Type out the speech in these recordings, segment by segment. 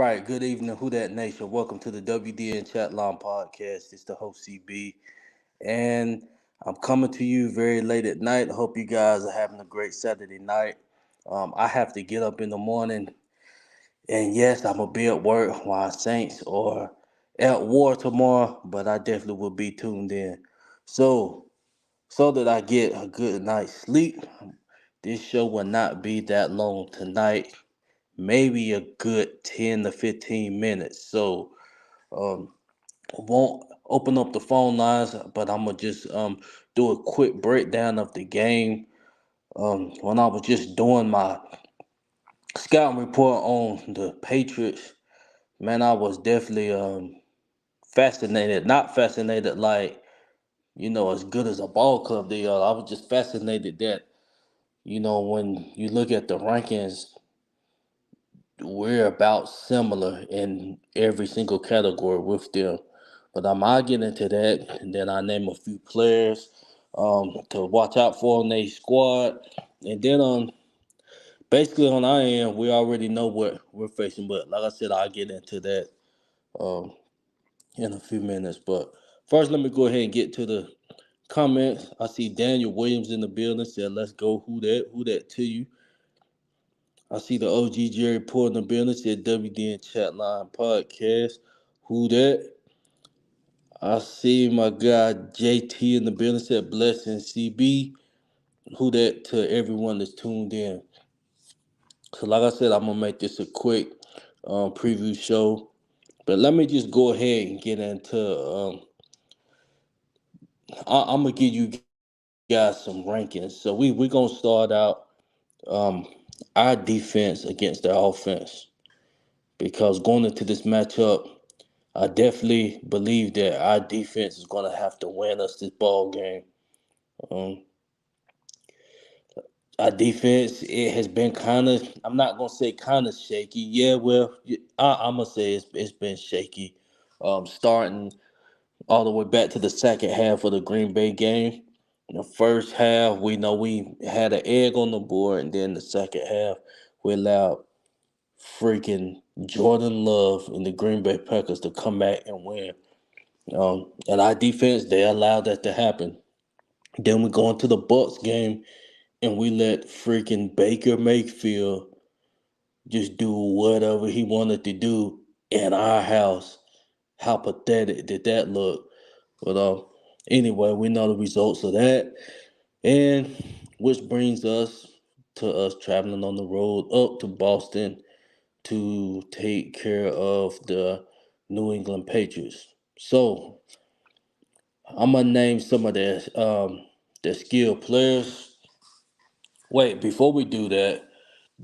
right, good evening, Who That Nation. Welcome to the WDN Chatline podcast. It's the host CB, and I'm coming to you very late at night. Hope you guys are having a great Saturday night. I have to get up in the morning, and yes, I'm gonna be at work while Saints or at war tomorrow, but I definitely will be tuned in. So, so that I get a good night's sleep. This show will not be that long tonight, maybe a good 10 to 15 minutes. So, um, won't open up the phone lines, but I'm gonna just do a quick breakdown of the game. When I was just doing my scouting report on the Patriots, man, I was definitely fascinated. Not fascinated like as good as a ball club they are. I was just fascinated that when you look at the rankings, we're about similar in every single category with them. But I'll get into that, and then I name a few players to watch out for on their squad, and then basically on our end, we already know what we're facing. But like I said, I'll get into that um, in a few minutes. But first, let me go ahead and get to the comments. I see Daniel Williams in the building. Said, "Let's go. Who that to you?" I see the OG Jerry Poor in the building. Said WDN Chatline Podcast. Who that? I see my guy JT in the building. Said Blessing CB. Who that to everyone that's tuned in. So like I said, I'm gonna make this a quick preview show. But let me just go ahead and get into. I'm gonna give you guys some rankings. So we gonna start out um, our defense against their offense, because going into this matchup, I definitely believe that our defense is going to have to win us this ball game. Um, our defense, it has been kind of, I'm not going to say kind of shaky. Yeah, well, I'm going to say it's been shaky. Starting all the way back to the second half of the Green Bay game. In the first half, we know we had an egg on the board, and then the second half, we allowed freaking Jordan Love and the Green Bay Packers to come back and win. And our defense, they allowed that to happen. Then we go into the Bucks game and we let freaking Baker Mayfield just do whatever he wanted to do in our house. How pathetic did that look? But anyway, we know the results of that. And which brings us to us traveling on the road up to Boston to take care of the New England Patriots. So I'm gonna name some of the skilled players. Wait, before we do that,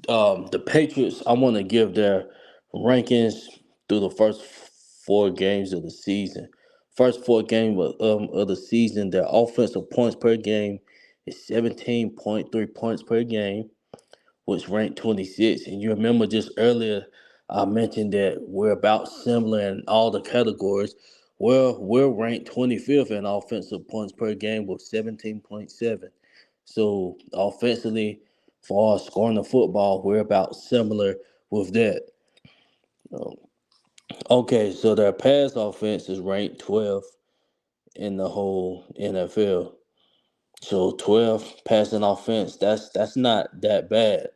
the Patriots, I want to give their rankings through the first 4 games of the season. First 4 games of the season, their offensive points per game is 17.3 points per game, which ranked 26. And you remember just earlier, I mentioned that we're about similar in all the categories. Well, we're ranked 25th in offensive points per game with 17.7. So offensively, for us scoring the football, we're about similar with that. Um, Okay, so their pass offense is ranked 12th in the whole NFL. So 12th passing offense, that's not that bad.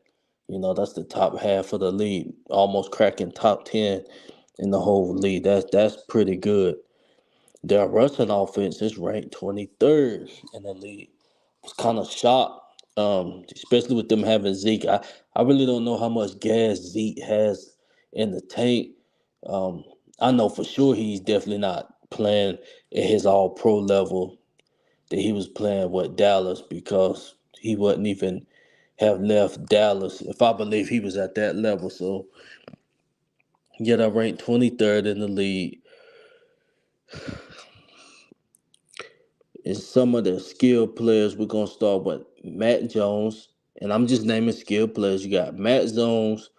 That's the top half of the league, almost cracking top 10 in the whole league. That's pretty good. Their rushing offense is ranked 23rd in the league. I was kind of shocked, especially with them having Zeke. I really don't know how much gas Zeke has in the tank. Um, I know for sure he's definitely not playing at his all pro level that he was playing with Dallas, because he wouldn't even have left Dallas if I believe he was at that level. So, yet I ranked 23rd in the league. And some of the skilled players, we're going to start with Matt Jones. And I'm just naming skilled players. You got Matt Jones,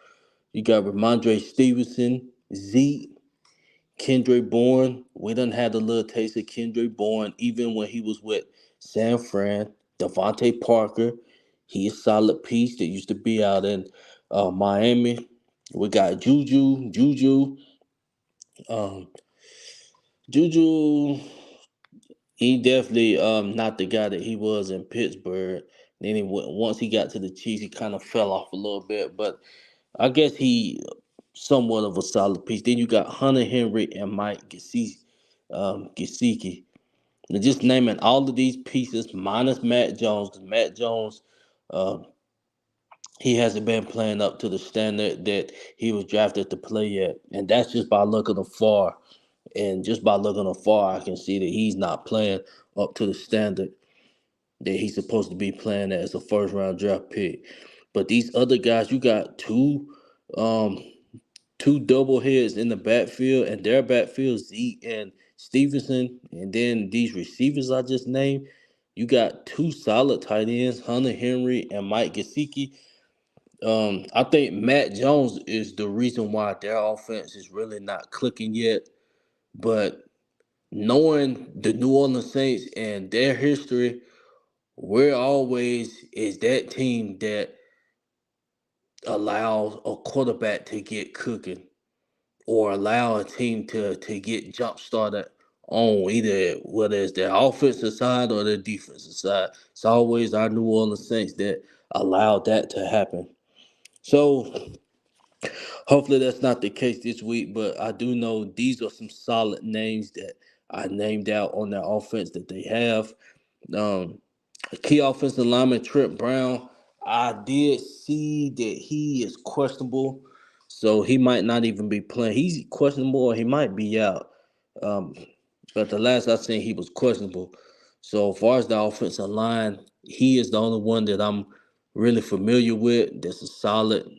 you got Ramondre Stevenson, Zeke, Kendrick Bourne. We done had a little taste of Kendrick Bourne even when he was with San Fran. Devontae Parker, he a solid piece that used to be out in Miami. We got Um, Juju, he definitely not the guy that he was in Pittsburgh. Then once he got to the Chiefs, he kind of fell off a little bit. But I guess he somewhat of a solid piece. Then you got Hunter Henry and Mike Gesicki. And just naming all of these pieces minus Matt Jones, because Matt Jones, um, he hasn't been playing up to the standard that he was drafted to play yet. And that's just by looking afar. And just by looking afar, I can see that he's not playing up to the standard that he's supposed to be playing as a first round draft pick. But these other guys, you got um two double heads in the backfield, and their backfield, Zeke and Stevenson, and then these receivers I just named. You got two solid tight ends, Hunter Henry and Mike Gesicki. I think Matt Jones is the reason why their offense is really not clicking yet. But knowing the New Orleans Saints and their history, we're always is that team that allows a quarterback to get cooking or allow a team to get jump started on either whether it's their offensive side or their defensive side. It's always our New Orleans Saints that allow that to happen. So hopefully that's not the case this week, but I do know these are some solid names that I named out on their offense that they have. Um, Key offensive lineman Trent Brown, I did see that he is questionable, so he might not even be playing. He's questionable, or he might be out. Um, but the last I seen, he was questionable. So as far as the offensive line, he is the only one that I'm really familiar with. That's a solid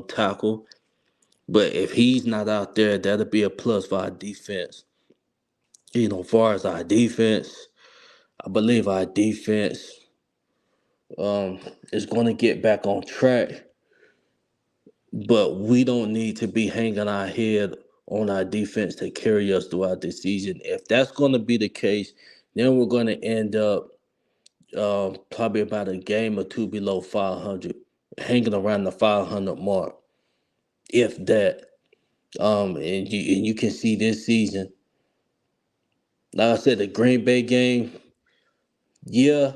tackle. But if he's not out there, that'll be a plus for our defense. As far as our defense, I believe our defense um, is going to get back on track, but we don't need to be hanging our head on our defense to carry us throughout the season. If that's going to be the case, then we're going to end up probably about a game or two below 500, hanging around the 500 mark, if that. And you can see this season, like I said, the Green Bay game, yeah,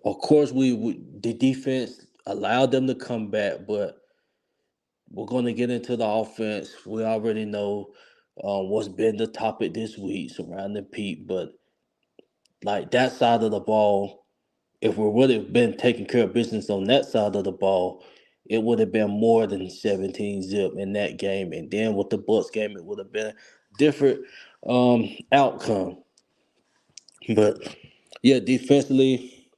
of course we the defense allowed them to come back, but we're going to get into the offense. We already know what's been the topic this week surrounding Pete, but like that side of the ball, if we would have been taking care of business on that side of the ball, it would have been more than 17 zip in that game. And then with the Bucks game, it would have been a different outcome. But yeah, defensively,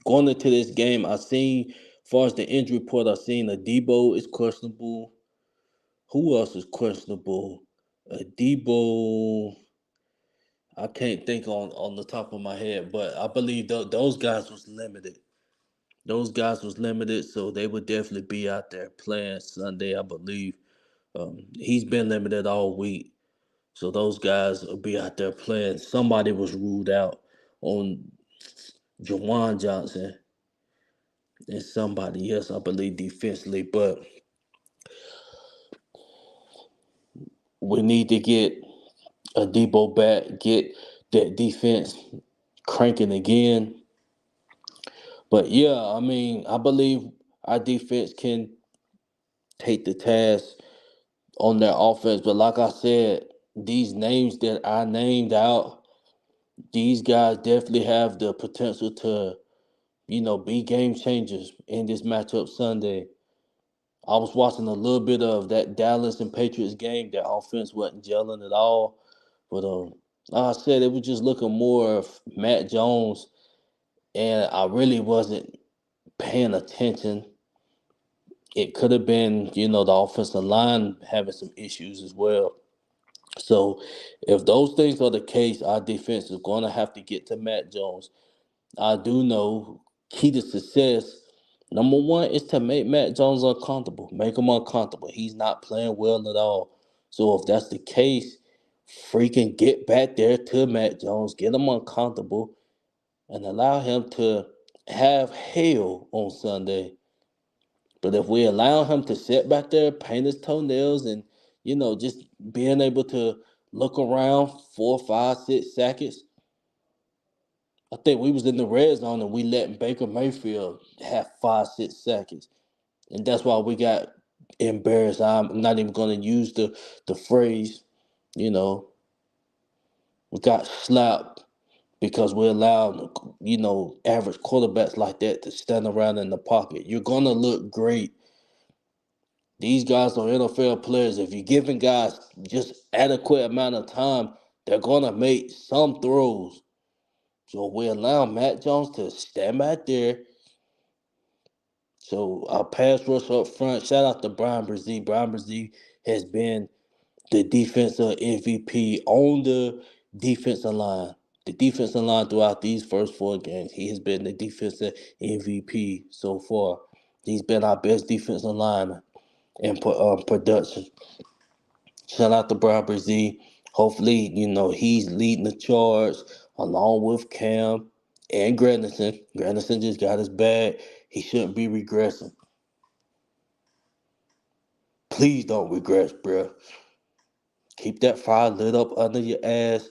going into this game, I seen, as far as the injury report, I seen a Debo is questionable. Who else is questionable? Debo, I can't think on the top of my head, but I believe those guys was limited. Those guys was limited, so they would definitely be out there playing Sunday, I believe. He's been limited all week, so those guys will be out there playing. Somebody was ruled out on Jawan Johnson and somebody else, I believe, defensively, but we need to get a Debo back, get that defense cranking again. But yeah, I mean, I believe our defense can take the task on their offense. But like I said, these names that I named out, these guys definitely have the potential to, be game changers in this matchup Sunday. I was watching a little bit of that Dallas and Patriots game. Their offense wasn't gelling at all. But like I said, it was just looking more of Matt Jones, and I really wasn't paying attention. It could have been, the offensive line having some issues as well. So if those things are the case, our defense is going to have to get to Matt Jones. I do know key to success, number one, is to make Matt Jones uncomfortable. Make him uncomfortable. He's not playing well at all. So if that's the case, freaking get back there to Matt Jones, get him uncomfortable, and allow him to have hell on Sunday. But if we allow him to sit back there, paint his toenails, and just being able to look around 4, 5, 6 seconds, I think we was in the red zone and we let Baker Mayfield have 5, 6 seconds, and that's why we got embarrassed. I'm not even going to use the phrase, you know, we got slapped because we allowed average quarterbacks like that to stand around in the pocket. You're gonna look great. These guys are NFL players. If you're giving guys just adequate amount of time, they're gonna make some throws. So we allow Matt Jones to stand back there. So our pass rush up front. Shout out to Brian Brzee. Brian Brzee has been the defensive MVP on the defensive line. The defensive line throughout these first 4 games, he has been the defensive MVP so far. He's been our best defensive lineman in production. Shout out to Brian Brzee. Hopefully, he's leading the charge along with Cam and Granderson. Granderson just got his bag. He shouldn't be regressing. Please don't regress, bruh. Keep that fire lit up under your ass.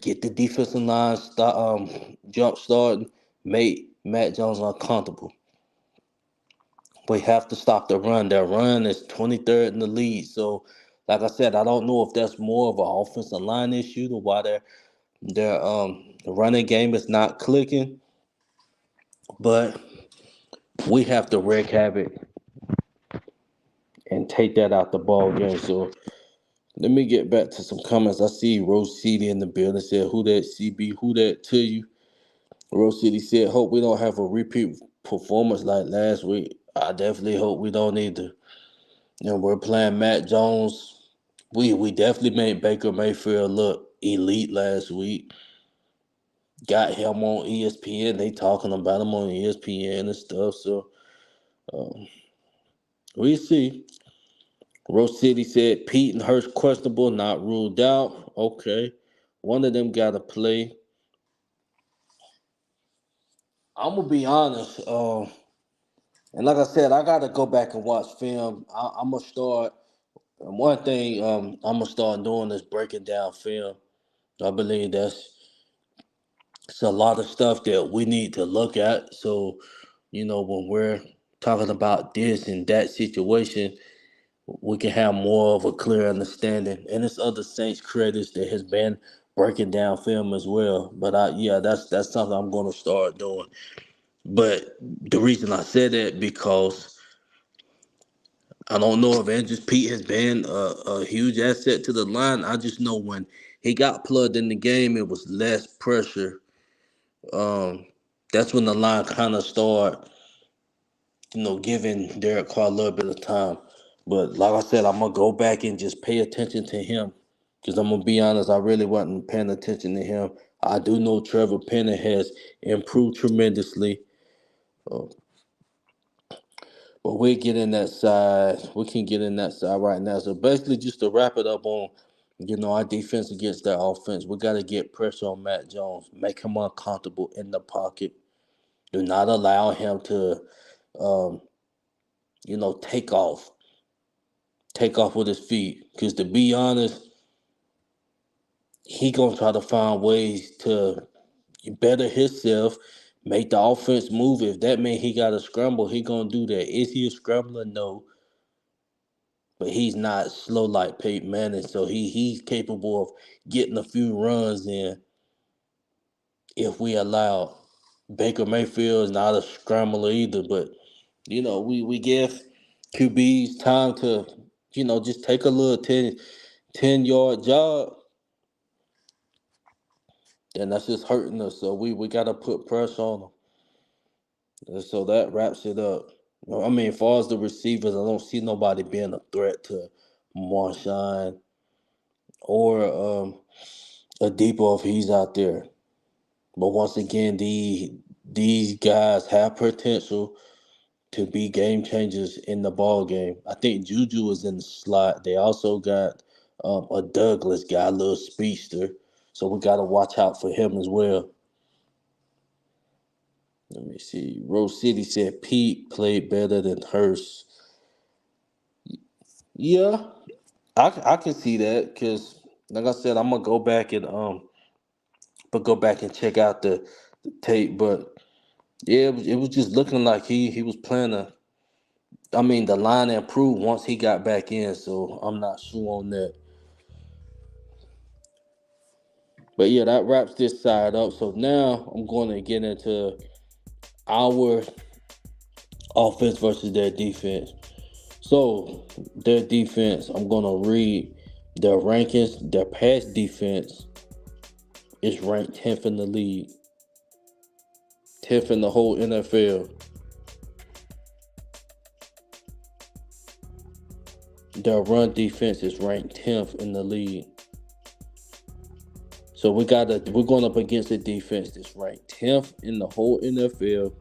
Get the defensive line jump starting. Make Matt Jones uncomfortable. We have to stop the run. Their run is 23rd in the league. So, like I said, I don't know if that's more of an offensive line issue to why their running game is not clicking. But we have to wreak havoc and take that out the ball game. So let me get back to some comments. I see Rose City in the building said, "Who that CB? Who that to you?" Rose City said, "Hope we don't have a repeat performance like last week." I definitely hope we don't either. We're playing Matt Jones. We definitely made Baker Mayfield look elite last week. Got him on ESPN. They talking about him on ESPN and stuff. So um, we see. Rose City said Peyton Hurst questionable, not ruled out. Okay, one of them got to play. I'm gonna be honest. And like I said, I gotta go back and watch film. I'm gonna start. And one thing I'm gonna start doing is breaking down film. I believe that's it's a lot of stuff that we need to look at. So when we're talking about this and that situation, we can have more of a clear understanding. And it's other Saints creators that has been breaking down film as well. But yeah, that's something I'm gonna start doing. But the reason I said that because I don't know if Andrews Pete has been a huge asset to the line. I just know when he got plugged in the game, it was less pressure. Um, that's when the line kind of started, giving Derek Carr a little bit of time. But like I said, I'm gonna go back and just pay attention to him because I'm gonna be honest, I really wasn't paying attention to him. I do know Trevor Penning has improved tremendously. Uh, But we get in that side. We can get in that side right now. So basically, just to wrap it up on, our defense against that offense, we got to get pressure on Matt Jones, make him uncomfortable in the pocket. Do not allow him to, um, take off with his feet. Because to be honest, he gonna try to find ways to better himself, make the offense move. If that means he got to scramble, he gonna do that. Is he a scrambler? No. But he's not slow like Peyton Manning, so he's capable of getting a few runs in if we allow. Baker Mayfield is not a scrambler either, but we give QBs time to just take a little 10 yard jog, and that's just hurting us. So we got to put pressure on them. And so that wraps it up. I mean, as far as the receivers, I don't see nobody being a threat to Marshawn or a Depot if he's out there. But once again, these guys have potential to be game changers in the ball game. I think Juju is in the slot. They also got a Douglas guy, a little speedster. So we got to watch out for him as well. Let me see. Rose City said Pete played better than Hurst. Yeah, I can see that because, like I said, I'm gonna go back and check out the tape. But yeah, it was just looking like he was playing a. I mean, the line improved once he got back in, so I'm not sure on that. But yeah, that wraps this side up. So now I'm going to get into our offense versus their defense. So their defense, I'm going to read their rankings. Their pass defense is ranked 10th in the league, 10th in the whole NFL. Their run defense is ranked 10th in the league. So we're going up against a defense that's ranked 10th in the whole NFL,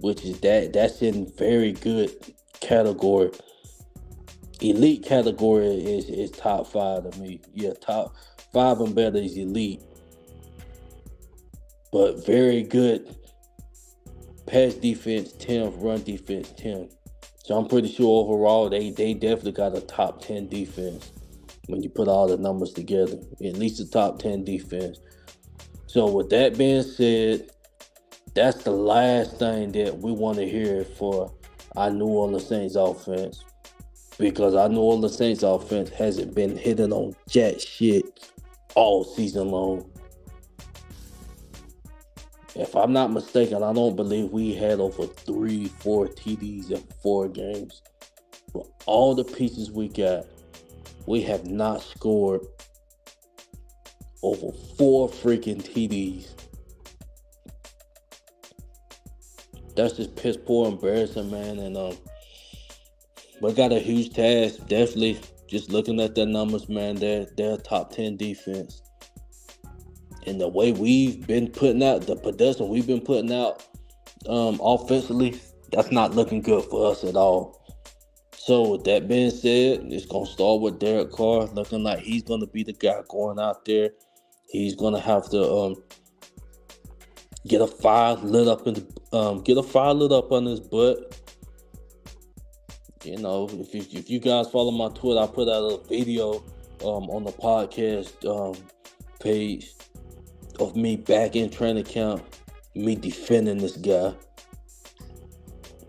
which is that's in very good category. Elite category is top five to me. Yeah, top five and better is elite. But very good pass defense 10th, run defense 10th. So I'm pretty sure overall they definitely got a top 10 defense when you put all the numbers together. At least a top 10 defense. So with that being said, that's the last thing that we want to hear for our New Orleans Saints offense. Because our New Orleans Saints offense hasn't been hitting on jack shit all season long. If I'm not mistaken, I don't believe we had over 3-4 TDs in 4 games. With all the pieces we got, we have not scored over 4 freaking TDs. That's just piss poor embarrassing, man. And we got a huge task. Definitely, just looking at their numbers, man, they're a top 10 defense. And the way we've been putting out, the production we've been putting out offensively, that's not looking good for us at all. So with that being said, it's going to start with Derek Carr, looking like he's going to be the guy going out there. He's going to have to get a fire lit up on his butt. You know, if you guys follow my Twitter, I put out a video on the podcast page of me back in training camp, me defending this guy,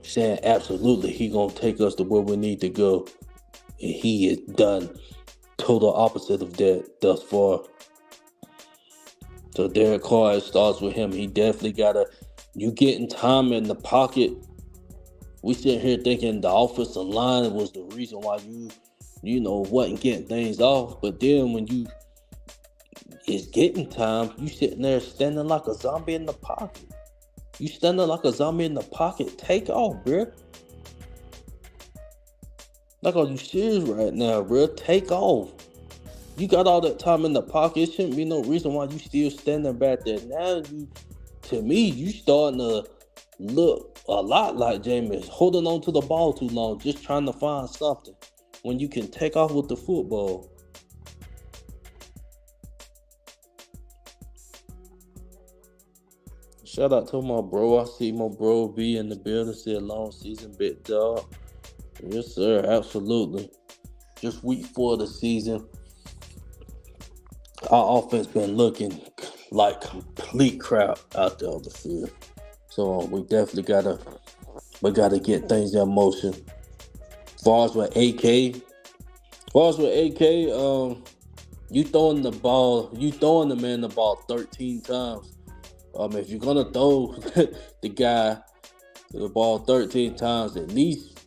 saying absolutely he gonna take us to where we need to go, and he has done total opposite of that thus far. So Derek Carr, it starts with him. He definitely gotta. You getting time in the pocket. We sit here thinking the offensive line was the reason why you wasn't getting things off, but then when you is getting time, you sitting there standing like a zombie in the pocket. You standing like a zombie in the pocket. Take off, bro. Like, are you serious right now, bro? Take off. You got all that time in the pocket. It shouldn't be no reason why you still standing back there. Now, to me, you starting to look a lot like Jameis, holding on to the ball too long, just trying to find something when you can take off with the football. Shout out to my bro. I see my bro B in the building. Said long season, big dog. Yes, sir. Absolutely. Just week 4 of the season. Our offense been looking like complete crap out there on the field. So we definitely gotta get things in motion. As far as with AK, you throwing the man the ball 13 times. If you're gonna throw the guy the ball 13 times, at least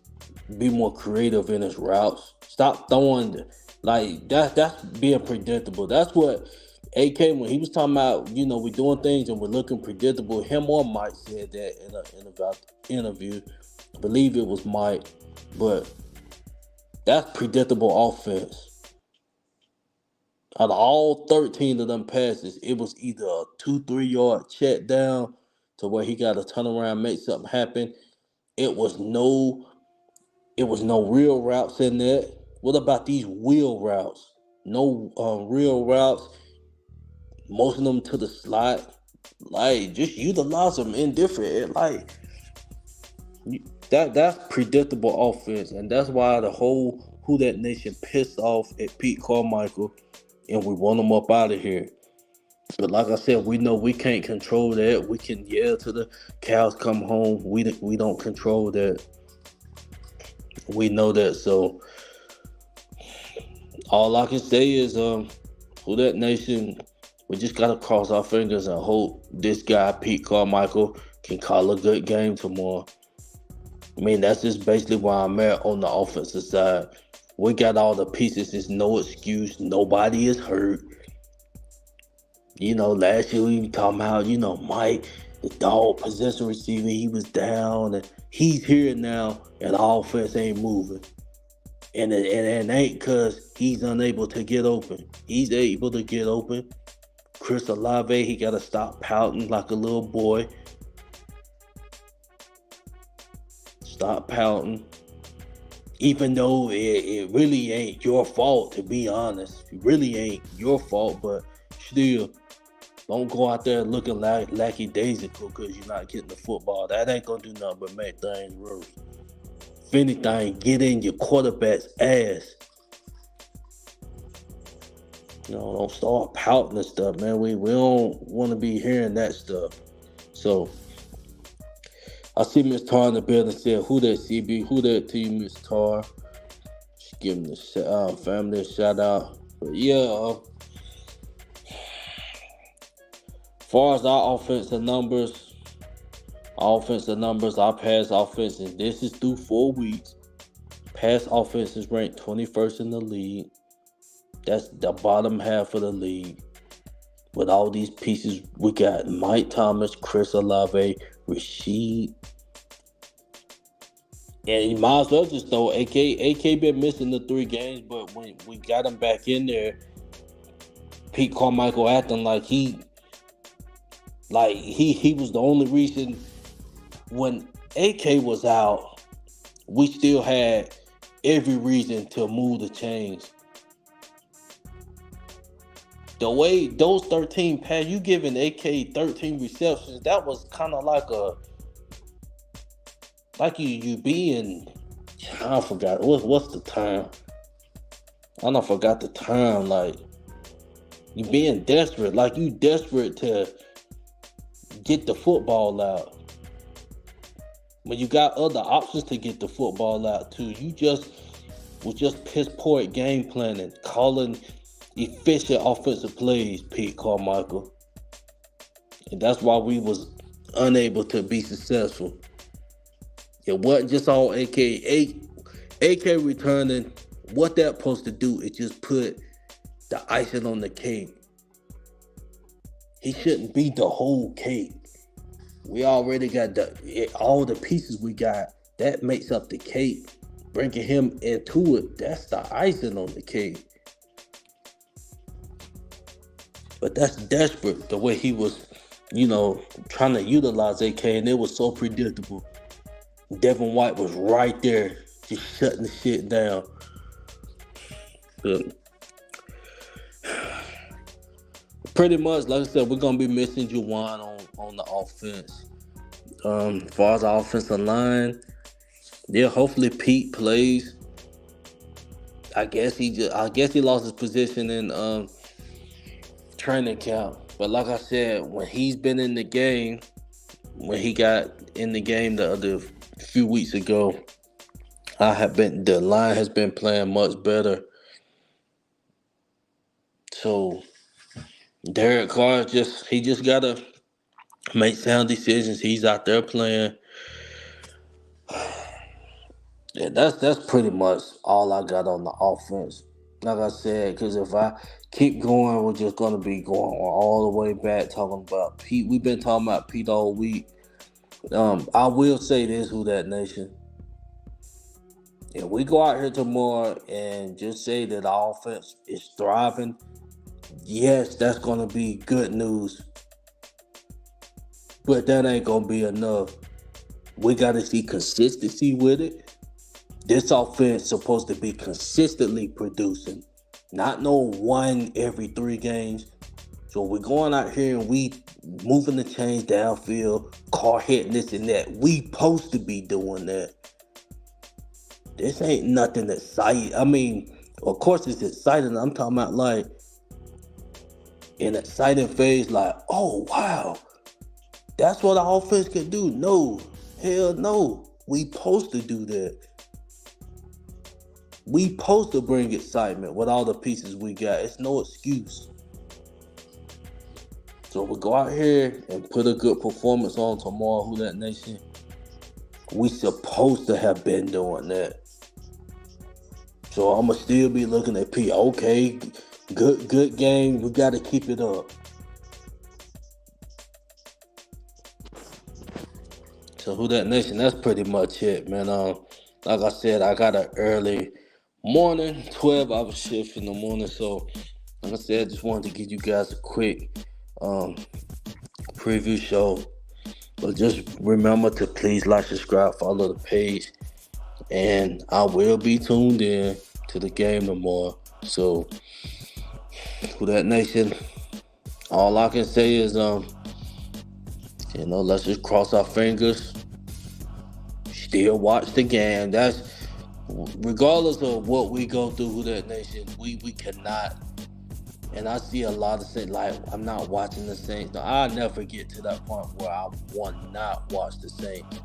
be more creative in his routes. Stop throwing like that. That's being predictable. That's what AK, when he was talking about, we're doing things and we're looking predictable. Him or Mike said that in an interview. I believe it was Mike, but that's predictable offense. Out of all 13 of them passes, it was either a 2-3 yard check down to where he got to turn around, make something happen. It was no real routes in there. What about these wheel routes? No real routes. Most of them to the slot. Like, just utilize them indifferent. That's predictable offense, and that's why the whole Who That Nation pissed off at Pete Carmichael, and we want him up out of here. But like I said, we know we can't control that. We can yell till the cows come home. We don't control that. We know that. So all I can say is, Who That Nation, we just gotta cross our fingers and hope this guy Pete Carmichael can call a good game tomorrow. I mean, that's just basically where I'm at on the offensive side. We got all the pieces. There's no excuse. Nobody is hurt. Last year we were talking about, Mike, the dog possession receiver, he was down, and he's here now, and the offense ain't moving. And it ain't because he's unable to get open. He's able to get open. Chris Olave, he got to stop pouting like a little boy. Stop pouting. Even though it really ain't your fault, to be honest. It really ain't your fault, but still, don't go out there looking like lackadaisical because you're not getting the football. That ain't going to do nothing but make things worse. If anything, get in your quarterback's ass. Don't start pouting and stuff, man. We don't want to be hearing that stuff. So, I see Miss Tar in the building said, "Who that, CB? Who that to you, Miss Tar?" Just give the family a shout out. But yeah, as far as our offensive numbers, our pass offense, and this is through 4 weeks. Pass offense is ranked 21st in the league. That's the bottom half of the league. With all these pieces, we got Mike Thomas, Chris Olave, Rashid. And you might as well just throw AK. AK been missing the 3 games, but when we got him back in there, Pete Carmichael acting like he was the only reason. When AK was out, we still had every reason to move the chains. The way those 13 pass, you giving AK 13 receptions, that was kind of like you being, I forgot, what's the time? I don't forgot the time, like, you being desperate, like you desperate to get the football out. When you got other options to get the football out too, you was just piss poor at game planning, calling efficient offensive plays, Pete Carmichael. And that's why we was unable to be successful. It wasn't just all AK returning. What that supposed to do is just put the icing on the cake. He shouldn't be the whole cake. We already got all the pieces we got. That makes up the cake. Bringing him into it, that's the icing on the cake. But that's desperate, the way he was, trying to utilize AK, and it was so predictable. Devin White was right there, just shutting the shit down. But pretty much, like I said, we're going to be missing Juwan on the offense. As far as the offensive line, yeah, hopefully Pete plays. I guess he lost his position in training camp. But like I said, when he's been in the game, when he got in the game the other few weeks ago, the line has been playing much better. So Derek Carr he just gotta make sound decisions. He's out there playing. Yeah, that's pretty much all I got on the offense. Like I said, because if I keep going, we're just gonna be going all the way back talking about Pete. We've been talking about Pete all week. I will say this, Who That Nation. If we go out here tomorrow and just say that our offense is thriving, yes, that's gonna be good news. But that ain't gonna be enough. We gotta see consistency with it. This offense is supposed to be consistently producing. Not no one every 3 games. So we're going out here and we moving the chains downfield, car hitting this and that. We supposed to be doing that. This ain't nothing exciting. I mean, of course it's exciting. I'm talking about like an exciting phase, like, oh wow, that's what our offense can do. No, hell no. We supposed to do that. We supposed to bring excitement with all the pieces we got. It's no excuse. So we go out here and put a good performance on tomorrow, Who That Nation. We supposed to have been doing that. So I'ma still be looking at P. Okay, good game. We gotta keep it up. So Who That Nation, that's pretty much it, man. Like I said, I got an early morning, 12-hour shift in the morning. So like I said, I just wanted to give you guys a quick preview show. But just remember to please like, subscribe, follow the page. And I will be tuned in to the game tomorrow. So, Who That Nation, all I can say is, let's just cross our fingers. Still watch the game. That's regardless of what we go through, Who That Nation, we cannot. And I see a lot of Saints, like, I'm not watching the Saints. No, I'll never get to that point where I will not watch the Saints.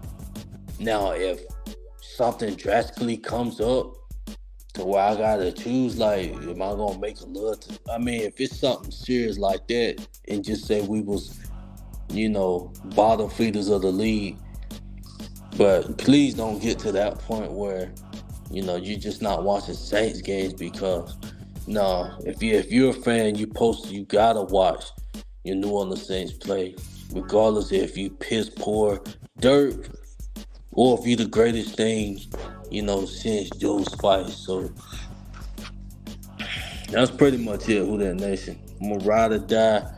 Now, if something drastically comes up to where I gotta choose, like, am I gonna make a little? I mean, if it's something serious like that, and just say we was, bottom feeders of the league, but please don't get to that point where, you're just not watching Saints games because, no, if you're a fan, you gotta watch your New Orleans Saints play, regardless if you piss poor dirt or if you're the greatest thing, since Joe Spice. So that's pretty much it, Who That Nation. I'm gonna ride or die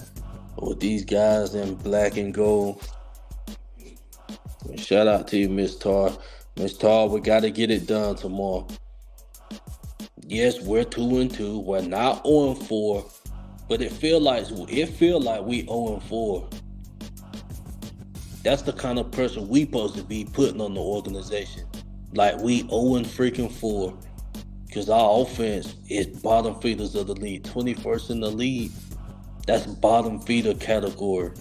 with these guys in black and gold. And shout out to you, Miss Tar. Miss Tar, we gotta get it done tomorrow. Yes, we're 2-2. We're not 0-4, but it feel like we 0-4. That's the kind of pressure we supposed to be putting on the organization. Like we 0-4, because our offense is bottom feeders of the league, 21st in the league. That's bottom feeder category.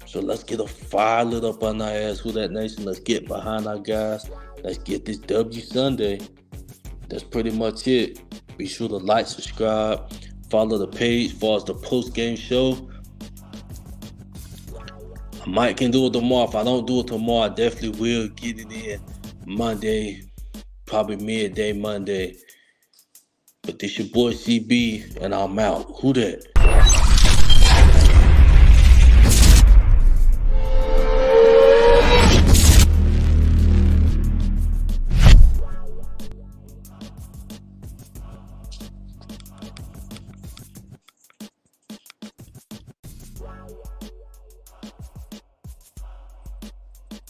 So let's get a fire lit up on our ass, Who That Nation. Let's get behind our guys. Let's get this W Sunday. That's pretty much it. Be sure to like, subscribe, follow the page as far as the post-game show. I might can do it tomorrow. If I don't do it tomorrow, I definitely will get it in Monday, probably midday Monday. But this your boy CB, and I'm out. Who that?